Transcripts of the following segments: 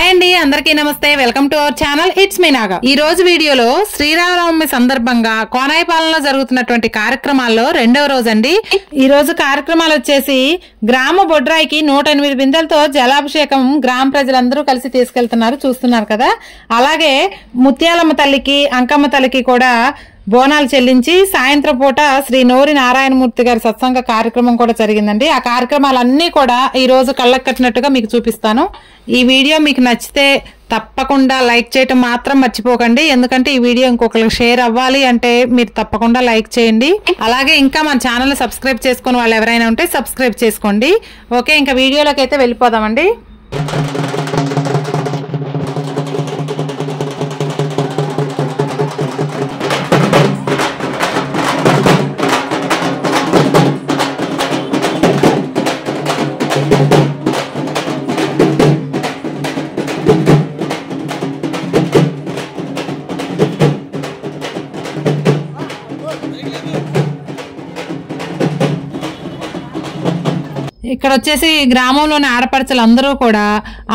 Hi అండి, అందరికీ నమస్తే. Welcome to our channel. It's me Naga. ఈ రోజు వీడియోలో శ్రీరామనవమి సందర్భంగా కోనాయిపాలెంలో జరుగుతున్నటువంటి కార్యక్రమాల్లో రెండవ రోజు అండి. ఈ రోజు కార్యక్రమాలు వచ్చేసి గ్రామ బొడ్రాయికి 108 బిందెలతో జలాభిషేకం గ్రామ ప్రజలందరూ కలిసి తీసుకెళ్తున్నారు, చూస్తున్నారు కదా. అలాగే ముత్యాలమ్మ తల్లికి, అంకమ్మ తల్లికి కూడా బోనాలు చెల్లించి సాయంత్రం పూట శ్రీ నోరి నారాయణమూర్తి గారి సత్సంగ కార్యక్రమం కూడా జరిగిందండి. ఆ కార్యక్రమాలన్నీ కూడా ఈ రోజు కళ్ళకు కట్టినట్టుగా మీకు చూపిస్తాను. ఈ వీడియో మీకు నచ్చితే తప్పకుండా లైక్ చేయటం మాత్రం మర్చిపోకండి. ఎందుకంటే ఈ వీడియో ఇంకొకరికి షేర్ అవ్వాలి అంటే మీరు తప్పకుండా లైక్ చేయండి. అలాగే ఇంకా మన ఛానల్ సబ్స్క్రైబ్ చేసుకుని వాళ్ళు ఎవరైనా ఉంటే సబ్స్క్రైబ్ చేసుకోండి. ఓకే, ఇంకా వీడియోలోకి అయితే వెళ్ళిపోదామండి. ఇక్కడ వచ్చేసి గ్రామంలోని ఆడపడుచులు అందరూ కూడా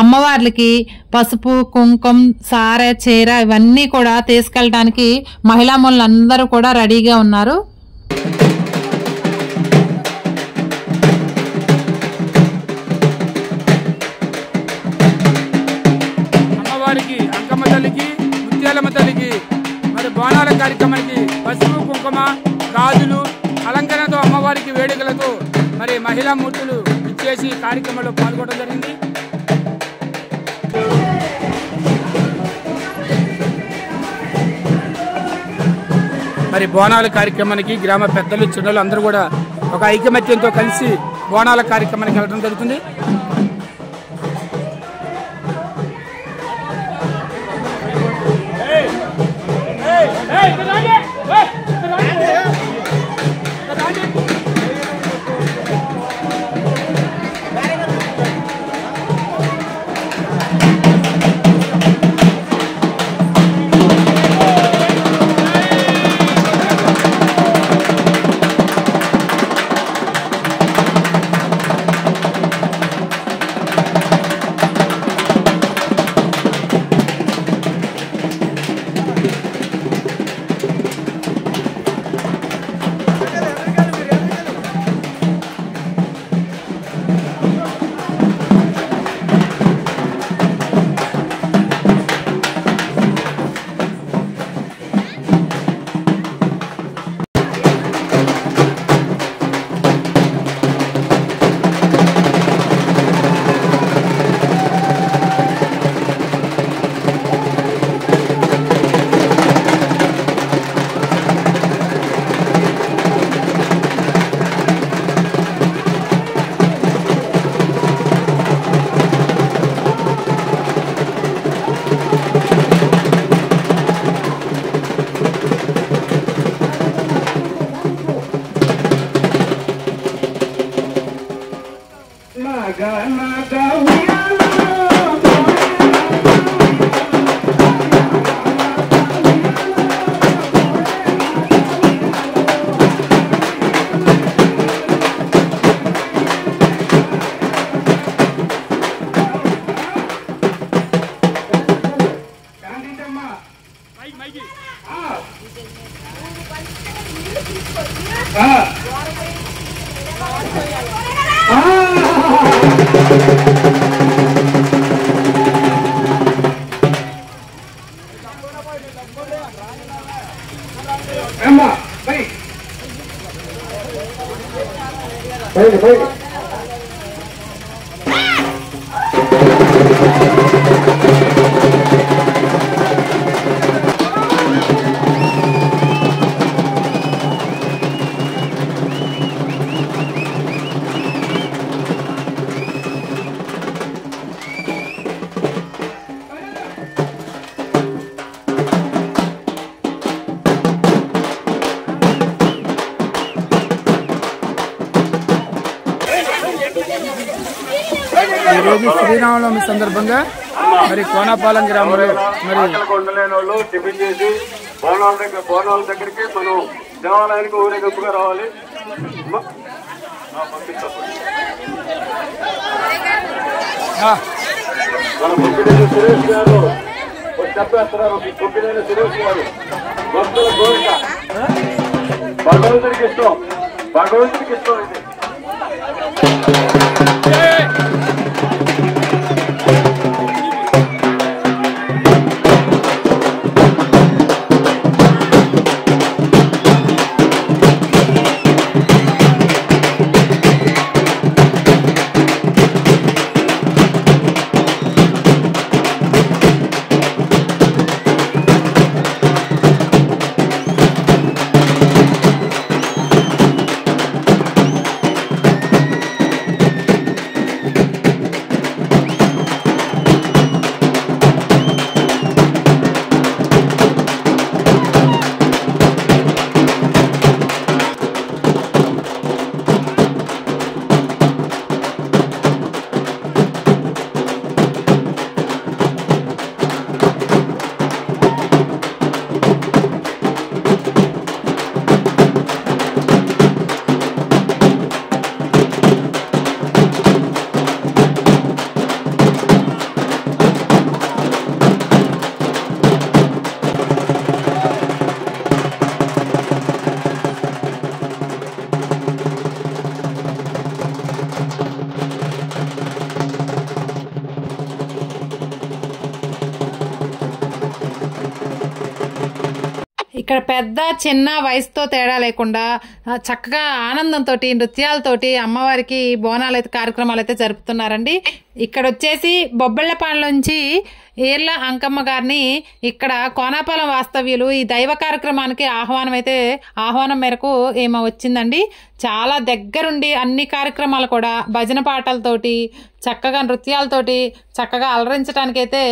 అమ్మవార్లకి పసుపు, కుంకుమ, సారె, చీర ఇవన్నీ కూడా తీసుకెళ్ళడానికి మహిళా మనులు అందరూ కూడా రెడీగా ఉన్నారు. అమ్మవారికి, అంకమ్మ తల్లికి, ముత్యాలమ్మ తల్లికి మరి బోనాల కార్యక్రమానికి పసుపు, కుంకుమ, గాజులు, అలంకరణతో అమ్మవారికి వేడుకలతో మరి మహిళా మూర్తులు ఇచ్చేసి కార్యక్రమంలో పాల్గొనడం జరిగింది. మరి బోనాల కార్యక్రమానికి గ్రామ పెద్దలు, చిన్నలు అందరూ కూడా ఒక ఐకమత్యంతో కలిసి బోనాల కార్యక్రమానికి వెళ్ళడం జరుగుతుంది. ఈరోజు శ్రీరామనవమి సందర్భంగా మరి కోనాపాలెం గ్రామంలో మరి టిఫిన్ చేసి బోనాల దగ్గరికి మనం దేవాలయానికి ఊరేగింపుగా రావాలి. మన బొప్పినేని సురేష్ గారు చెప్పేస్తున్నారు. బొప్పినేని సురేష్ గారు భక్తుల కోరిక భగవంతుడికి ఇష్టం, భగవంతుడికి ఇష్టం ఇది. ఇక్కడ పెద్ద చిన్న వయసుతో తేడా లేకుండా చక్కగా ఆనందంతో నృత్యాలతోటి అమ్మవారికి బోనాలు అయితే కార్యక్రమాలు అయితే జరుపుతున్నారండి. ఇక్కడ వచ్చేసి బొబ్బెళ్లపాడు నుంచి ఏర్ల అంకమ్మ గారిని ఇక్కడ కోనాపాలెం వాస్తవ్యులు ఈ దైవ కార్యక్రమానికి ఆహ్వానం మేరకు ఏమో వచ్చిందండి. చాలా దగ్గరుండి అన్ని కార్యక్రమాలు కూడా భజన పాటలతోటి చక్కగా నృత్యాలతోటి చక్కగా అలరించడానికైతే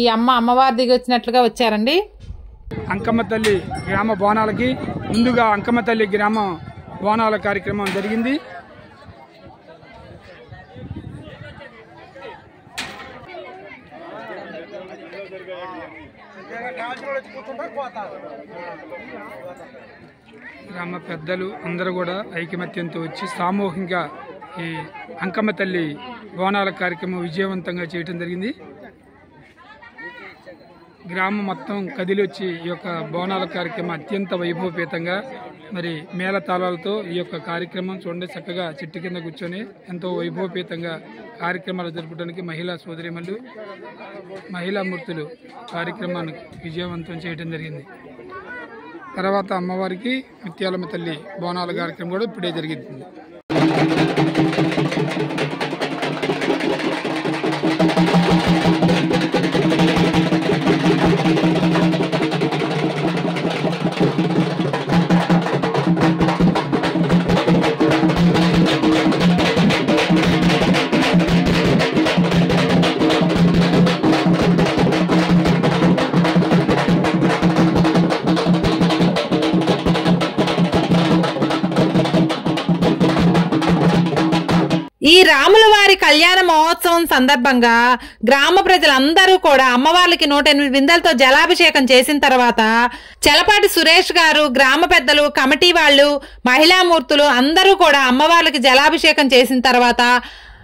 ఈ అమ్మవారి దిగి వచ్చినట్లుగా వచ్చారండి. అంకమ్మ తల్లి గ్రామ బోనాలకి ముందుగా అంకమ్మ తల్లి గ్రామ బోనాల కార్యక్రమం జరిగింది. గ్రామ పెద్దలు అందరూ కూడా ఐకమత్యంతో వచ్చి సామూహికంగా ఈ అంకమ్మ తల్లి బోనాల కార్యక్రమం విజయవంతంగా చేయడం జరిగింది. గ్రామం మొత్తం కదిలొచ్చి ఈ యొక్క బోనాల కార్యక్రమం అత్యంత వైభవపేతంగా మరి మేళతాళాలతో ఈ యొక్క కార్యక్రమం చూడండి చక్కగా చెట్టు కింద కూర్చొని ఎంతో వైభవపేతంగా కార్యక్రమాలు జరపడానికి మహిళా సోదరిమణులు మహిళా మూర్తులు కార్యక్రమాన్ని విజయవంతం చేయడం జరిగింది. తర్వాత అమ్మవారికి ముత్యాలమ్మ తల్లి బోనాల కార్యక్రమం కూడా ఇప్పుడే జరిగింది. ఈ రాముల వారి కళ్యాణ మహోత్సవం సందర్భంగా గ్రామ ప్రజలందరూ కూడా అమ్మవార్లకి 108 బిందెలతో జలాభిషేకం చేసిన తర్వాత చలపాటి సురేష్ గారు, గ్రామ పెద్దలు, కమిటీ వాళ్ళు, మహిళామూర్తులు అందరూ కూడా అమ్మవార్లకి జలాభిషేకం చేసిన తర్వాత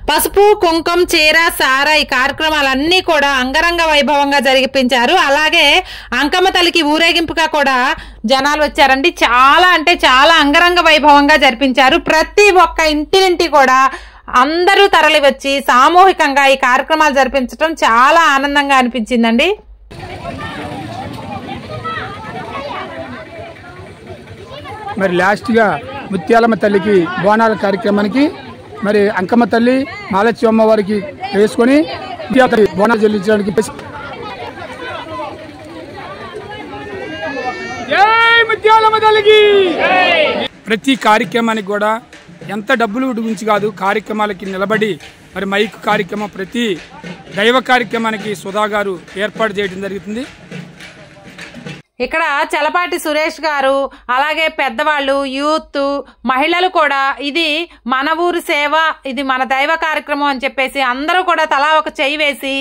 పసుపు, కుంకుమ, చీర, సార ఈ కార్యక్రమాలన్నీ కూడా అంగరంగ వైభవంగా జరిపించారు. అలాగే అంకమ్మ తల్లికి ఊరేగింపుగా కూడా జనాలు వచ్చారండి. చాలా అంటే చాలా అంగరంగ వైభవంగా జరిపించారు. ప్రతి ఒక్క ఇంటి కూడా అందరూ తరలి వచ్చి సామూహికంగా ఈ కార్యక్రమాలు జరిపించడం చాలా ఆనందంగా అనిపించిందండి. మరి లాస్ట్గా ముత్యాలమ్మ తల్లికి బోనాల కార్యక్రమానికి మరి అంకమ్మ తల్లి మాలచ్చి అమ్మవారికి వేసుకొని బోనాలు చెల్లించడానికి ప్రతి కార్యక్రమానికి కూడా ఎంత డబ్బులు గురించి కాదు, కార్యక్రమాలకి నిలబడి మరి మైక్ కార్యక్రమం ప్రతి దైవ కార్యక్రమానికి సుధా గారు ఏర్పాటు చేయడం జరుగుతుంది. ఇక్కడ చలపాటి సురేష్ గారు, అలాగే పెద్దవాళ్ళు, యూత్, మహిళలు కూడా ఇది మన ఊరు సేవ, ఇది మన దైవ కార్యక్రమం అని చెప్పేసి అందరూ కూడా తలా ఒక చెయ్యి వేసి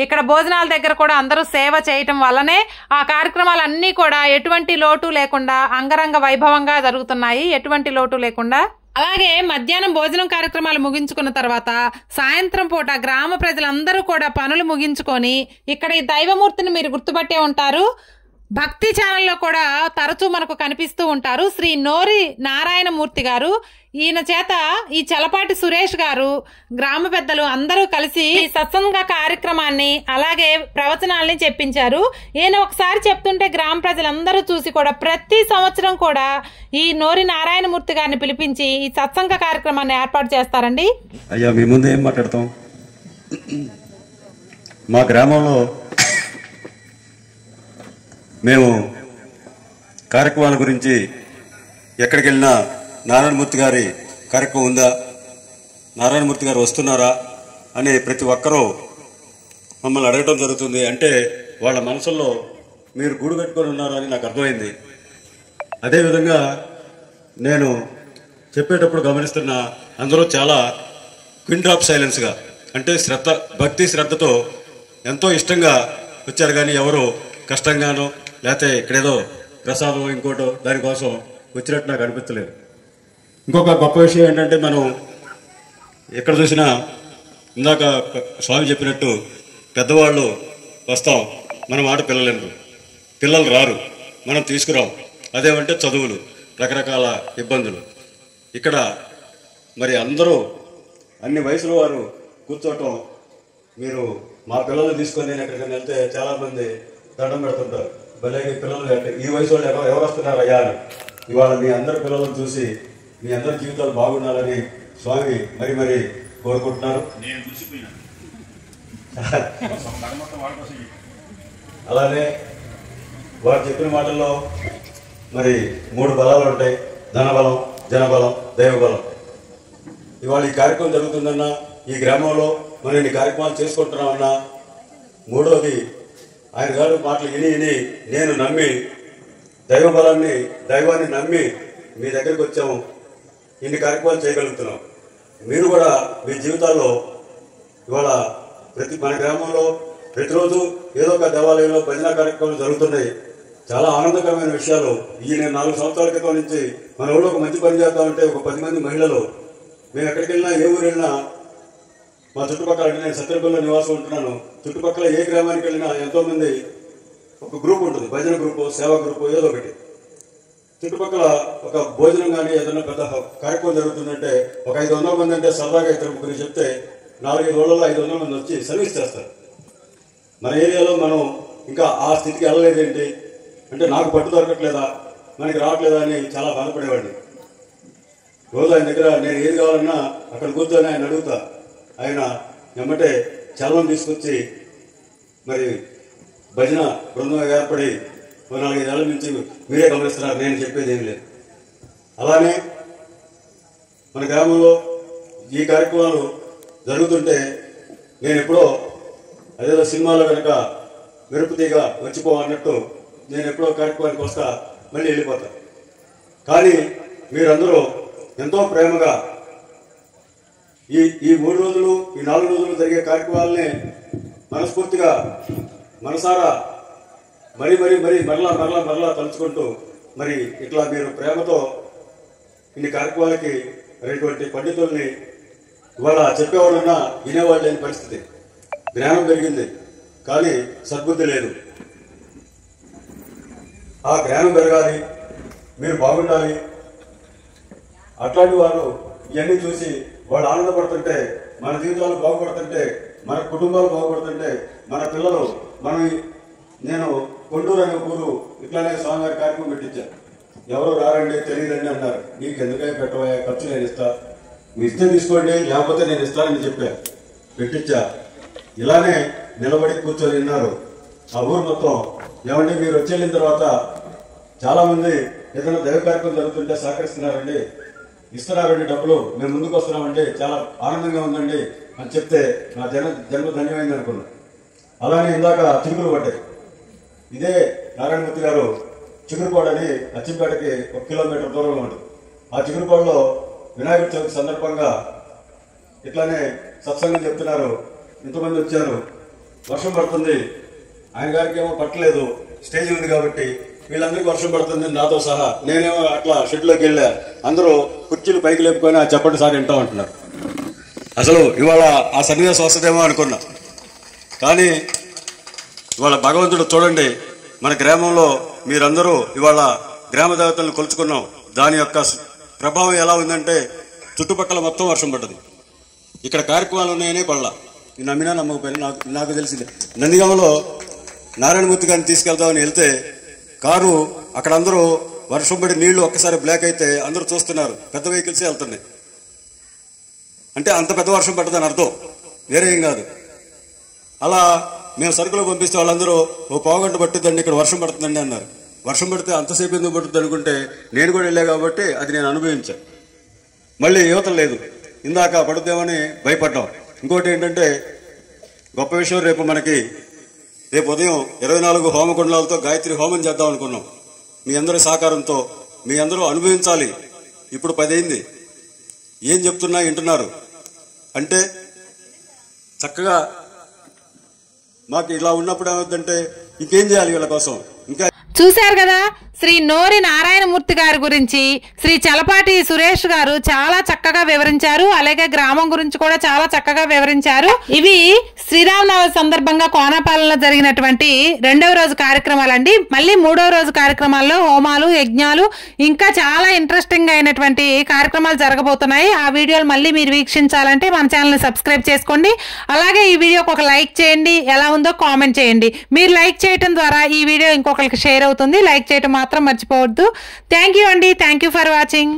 ఇక్కడ భోజనాల దగ్గర కూడా అందరూ సేవ చేయటం వల్లనే ఆ కార్యక్రమాలన్నీ కూడా ఎటువంటి లోటు లేకుండా అంగరంగ వైభవంగా జరుగుతున్నాయి. ఎటువంటి లోటు లేకుండా అలాగే మధ్యాహ్నం భోజనం కార్యక్రమాలు ముగించుకున్న తర్వాత సాయంత్రం పూట గ్రామ ప్రజలందరూ కూడా పనులు ముగించుకొని ఇక్కడ ఈ దైవమూర్తిని మీరు గుర్తుపట్టే ఉంటారు. భక్తి ఛానల్లో కూడా తరచూ మనకు కనిపిస్తూ ఉంటారు శ్రీ నోరి నారాయణమూర్తి గారు. ఈయన చేత ఈ చలపాటి సురేష్ గారు, గ్రామ పెద్దలు అందరూ కలిసి ఈ సత్సంగ కార్యక్రమాన్ని అలాగే ప్రవచనాల్ని చెప్పించారు. ఈయన ఒకసారి చెప్తుంటే గ్రామ ప్రజలందరూ చూసి కూడా ప్రతి సంవత్సరం కూడా ఈ నోరి నారాయణమూర్తి గారిని పిలిపించి ఈ సత్సంగ కార్యక్రమాన్ని ఏర్పాటు చేస్తారండి. అయ్యా మీ ముందు ఏం మాట్లాడతాం. మా గ్రామంలో మేము కార్యక్రమాల గురించి ఎక్కడికి వెళ్ళినా నారాయణమూర్తి గారి కార్యక్రమం ఉందా, నారాయణమూర్తి గారు వస్తున్నారా అని ప్రతి ఒక్కరూ మమ్మల్ని అడగటం జరుగుతుంది. అంటే వాళ్ళ మనసుల్లో మీరు గూడు కట్టుకొని ఉన్నారు అని నాకు అర్థమైంది. అదేవిధంగా నేను చెప్పేటప్పుడు గమనిస్తున్న అందరూ చాలా క్విన్ డ్రాప్ సైలెన్స్గా, అంటే భక్తి శ్రద్ధతో ఎంతో ఇష్టంగా వచ్చారు. కానీ ఎవరు కష్టంగానో లేకపోతే ఇక్కడేదో ప్రసాదం ఇంకోటో దానికోసం వచ్చినట్టు నాకు అనిపించలేదు. ఇంకొక గొప్ప విషయం ఏంటంటే, మనం ఎక్కడ చూసినా ఇందాక స్వామి చెప్పినట్టు పెద్దవాళ్ళు వస్తాం, మన మాట పిల్లలు రారు, మనం తీసుకురాం. అదేమంటే చదువులు, రకరకాల ఇబ్బందులు. ఇక్కడ మరి అందరూ అన్ని వయసుల వారు కూర్చోవటం, మీరు మా పిల్లల్ని తీసుకొని నేను ఎక్కడికైనా వెళ్తే చాలామంది దండం పెడుతుంటారు, భలే పిల్లలు ఈ వయసు వాళ్ళు ఎవరు వస్తున్నారు అయ్యా అని. ఇవాళ మీ అందరి పిల్లలను చూసి మీ అందరి జీవితాలు బాగుండాలని స్వామి మరి కోరుకుంటున్నారు. అలానే వారు చెప్పిన మాటల్లో మరి 3 బలాలు ఉంటాయి: ధనబలం, జనబలం, దైవబలం. ఇవాళ ఈ కార్యక్రమం జరుగుతుందన్నా, ఈ గ్రామంలో మనం ఇన్ని కార్యక్రమాలు చేసుకుంటున్నామన్నా, మూడోది ఆయన గారు మాటలు విని నేను నమ్మి దైవాన్ని నమ్మి మీ దగ్గరికి వచ్చాము, ఇన్ని కార్యక్రమాలు చేయగలుగుతున్నాం. మీరు కూడా మీ జీవితాల్లో ఇవాళ మన గ్రామంలో ప్రతిరోజు ఏదో ఒక దేవాలయంలో భజన కార్యక్రమాలు జరుగుతున్నాయి. చాలా ఆనందకరమైన విషయాలు. నేను 4 సంవత్సరాల క్రితం నుంచి మన ఊళ్ళో ఒక మంచి పని చేద్దామంటే ఒక 10 మంది మహిళలు, మేము ఎక్కడికి వెళ్ళినా ఏ ఊరు వెళ్ళినా మా చుట్టుపక్కల, అంటే నేను సత్యనపల్లిలో నివాసం ఉంటున్నాను, చుట్టుపక్కల ఏ గ్రామానికి వెళ్ళినా ఎంతో మంది ఒక గ్రూప్ ఉంటుంది, భజన గ్రూపు, సేవా గ్రూపు, ఏదో ఒకటి. చుట్టుపక్కల ఒక భోజనం కానీ ఏదైనా పెద్ద కార్యక్రమం జరుగుతుందంటే ఒక 500 మంది అంటే సరదాగా 2-3 చెప్తే 4-5 రోజుల్లో 500 మంది వచ్చి సర్వీస్ చేస్తారు. మన ఏరియాలో మనం ఇంకా ఆ స్థితికి వెళ్ళలేదేంటి అంటే, నాకు పట్టు దొరకట్లేదా, మనకి రావట్లేదా అని చాలా బాధపడేవాడిని. రోజు ఆయన దగ్గర నేను ఏది కావాలన్నా అక్కడ కూర్చొని ఆయన అడుగుతా. ఆయన ఎమ్మటే చలనం తీసుకొచ్చి మరి భజన బృందంగా ఏర్పడి 4-5 ఏళ్ల నుంచి మీరే గమనిస్తున్నారు, నేను చెప్పేది ఏం లేదు. అలానే మన గ్రామంలో ఈ కార్యక్రమాలు జరుగుతుంటే నేను ఎప్పుడో అదేదో సినిమాలో కనుక మెరుపుతీగా వచ్చిపోవన్నట్టు నేను ఎప్పుడో కార్యక్రమానికి వస్తా, మళ్ళీ వెళ్ళిపోతా. కానీ మీరందరూ ఎంతో ప్రేమగా ఈ 3 రోజులు, ఈ 4 రోజులు జరిగే కార్యక్రమాలని మనస్ఫూర్తిగా మనసారా మరలా తలుచుకుంటూ మరి ఇట్లా మీరు ప్రేమతో ఇన్ని కార్యక్రమాలకి అనేటువంటి పండితుల్ని ఇవాళ చెప్పేవాళ్ళన్నా వినేవాళ్ళు లేని పరిస్థితి. జ్ఞానం పెరిగింది కానీ సద్బుద్ధి లేదు. ఆ జ్ఞానం పెరగాలి, మీరు బాగుండాలి. అట్లాంటి వారు ఇవన్నీ చూసి వాళ్ళు ఆనందపడుతుంటే, మన జీవితాలు బాగుపడుతుంటే, మన కుటుంబాలు బాగుపడుతుంటే, మన పిల్లలు నేను కొండూరు అనే ఊరు ఇట్లానే స్వామివారి కార్యక్రమం పెట్టించాను. ఎవరు రారండి, తెలియదండి అన్నారు. నీకు ఎందుకైనా పెట్టబోయే, ఖర్చు నేను ఇస్తా, మీ ఇస్తే తీసుకోండి, లేకపోతే నేను ఇస్తానని చెప్పాను. పెట్టించా. ఇలానే నిలబడి కూర్చొని విన్నారు ఆ ఊరు మొత్తం. ఏమంటే మీరు వచ్చి వెళ్ళిన తర్వాత చాలా మంది ఏదైనా దైవ కార్యక్రమం జరుగుతుంటే సహకరిస్తున్నారండి, ఇస్తున్నారండి డబ్బులు, మేము ముందుకు వస్తున్నామండి, చాలా ఆనందంగా ఉందండి అని చెప్తే నా జన్మ ధన్యమైంది అనుకున్నా. అలానే ఇందాక చిగురు పడ్డాయి. ఇదే నారాయణమూర్తి గారు చిగురుపాడని అచ్చింపేటకి 1 కిలోమీటర్ దూరంలో ఉంటుంది. ఆ చిగురుపాడులో వినాయక చవితి సందర్భంగా ఇట్లానే సత్సంగం చెప్తున్నారు. ఇంతమంది వచ్చారు, వర్షం పడుతుంది, ఆయన గారికి ఏమో పట్టలేదు, స్టేజ్ ఉంది కాబట్టి వీళ్ళందరికీ వర్షం పడుతుంది నాతో సహా. నేనేమో అట్లా షెడ్లోకి వెళ్ళా, అందరూ కుర్చీలు పైకి లేపుకొని చెప్పండి సార్ వింటా ఉంటున్నారు. అసలు ఇవాళ ఆ సన్నివేశం వస్తుందేమో అనుకున్నా, కానీ ఇవాళ భగవంతుడు చూడండి, మన గ్రామంలో మీరందరూ ఇవాళ గ్రామ దేవతలను కొలుచుకున్నాం. దాని యొక్క ప్రభావం ఎలా ఉందంటే చుట్టుపక్కల మొత్తం వర్షం పడ్డది. ఇక్కడ కార్యక్రమాలు ఉన్నాయనే పడలా. నమ్మినా నమ్మకపోయినా నాకు తెలిసిందే. నందిగామలో నారాయణమూర్తి గారిని తీసుకెళ్తామని వెళ్తే కారు అక్కడ అందరూ వర్షం పడి నీళ్లు ఒక్కసారి బ్లాక్ అయితే అందరూ చూస్తున్నారు, పెద్ద వెహికల్సే వెళ్తున్నాయి. అంటే అంత పెద్ద వర్షం పడ్డదని అర్థం, వేరే ఏం కాదు. అలా మేము సరుకులు పంపిస్తే వాళ్ళందరూ ఓ పావుగంట పట్టుద్దండి ఇక్కడ వర్షం పడుతుందండి అన్నారు. వర్షం పడితే అంతసేపు ఎందుకు పడుతుంది అనుకుంటే నేను కూడా వెళ్ళా కాబట్టి అది నేను అనుభవించాను. మళ్ళీ యువత లేదు, ఇందాక పడుద్దామని భయపడ్డాం. ఇంకోటి ఏంటంటే గొప్ప విషయం, రేపు ఉదయం 24 హోమకుండాలతో గాయత్రి హోమం చేద్దాం అనుకున్నాం. మీ అందరి సహకారంతో మీ అందరూ అనుభవించాలి. ఇప్పుడు 10 అయింది, ఏం చెప్తున్నా వింటున్నారు అంటే చక్కగా మాకు ఇలా ఉన్నప్పుడు ఏమవుతుందంటే ఇంకేం చేయాలి వీళ్ళ కోసం. ఇంకా చూశారు కదా, శ్రీ నోరి నారాయణమూర్తి గారి గురించి శ్రీ చలపాటి సురేష్ గారు చాలా చక్కగా వివరించారు. అలాగే గ్రామం గురించి కూడా చాలా చక్కగా వివరించారు. ఇవి శ్రీరామనవమి సందర్భంగా కోనపాలెంలో జరిగినటువంటి 2వ రోజు కార్యక్రమాలండి. మళ్ళీ 3వ రోజు కార్యక్రమాల్లో హోమాలు, యజ్ఞాలు, ఇంకా చాలా ఇంట్రెస్టింగ్ అయినటువంటి కార్యక్రమాలు జరగబోతున్నాయి. ఆ వీడియోలు మళ్ళీ మీరు వీక్షించాలంటే మన ఛానల్ని సబ్స్క్రైబ్ చేసుకోండి. అలాగే ఈ వీడియోకి ఒక లైక్ చేయండి, ఎలా ఉందో కామెంట్ చేయండి. మీరు లైక్ చేయడం ద్వారా ఈ వీడియో ఇంకొకరికి షేర్ అవుతుంది. లైక్ చేయడం మాత్రం మర్చిపోవద్దు. థ్యాంక్ యూ అండి. Thank you for watching.